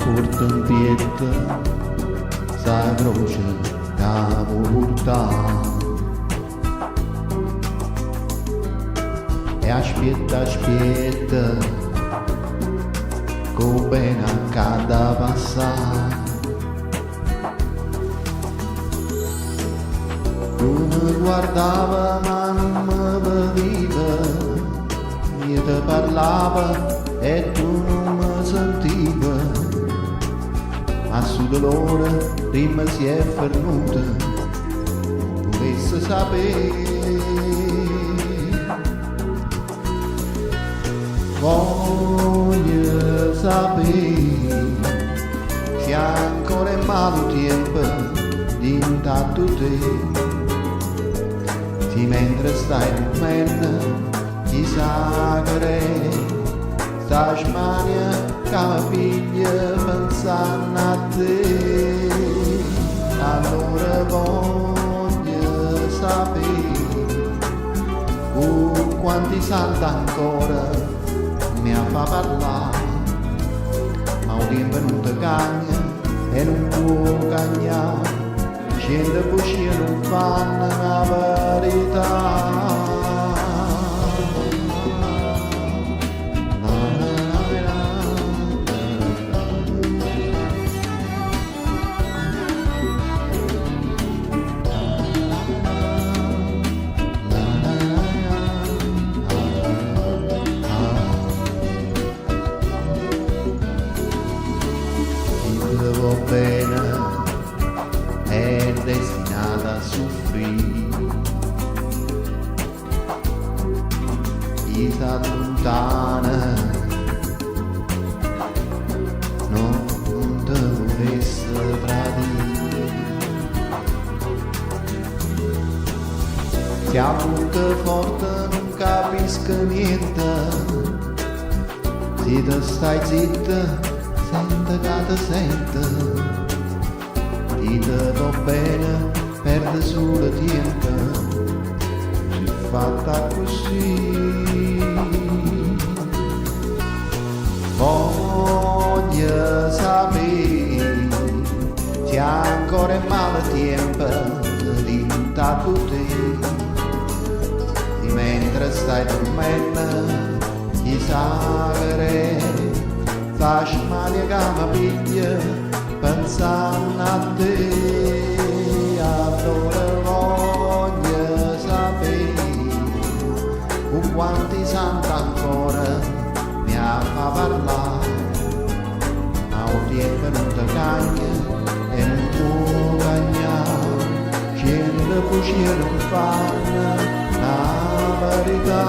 Porta in pietta sa croce da portare e aspetta con bene accada passare. Tu mi guardava ma non mi vedeva, io ti parlava e tu non mi sentiva. Ma su dolore prima si è fernuta, volesse sapere. Voglio sapere se ancora è malo tempo di intanto te, se mentre stai dormendo ti sagre sta smania che mi piglia pensando a te. Allora voglio sapere quanti santi ancora mi fa parlare, ma un tempo non ti cagna e non può cagnare, scende così e non fanno la verità. Bene è destinata a soffrire, chi sta lontana non te volesse tradire. Se appunto forte non capisco niente, se te stai zitta sente che ti sente, ti va bene, perde solo tempo, si fatta così. Voglio sapere se ancora è male tempo di intanto te, di mentre stai dormendo, ti sagre sta smania che mi piglia pensando a te. Allora voglio sapere quanti santi ancora mi fa parlare, ma un tempo non ti cagna e non può cagnare, scende così e non fanno la verità.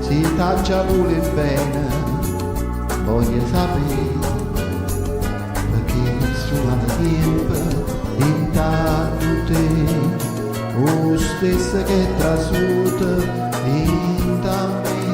Si taccia pure bene, voglio sapere perché suona tempo intanto te, o stesso che trasuta in me.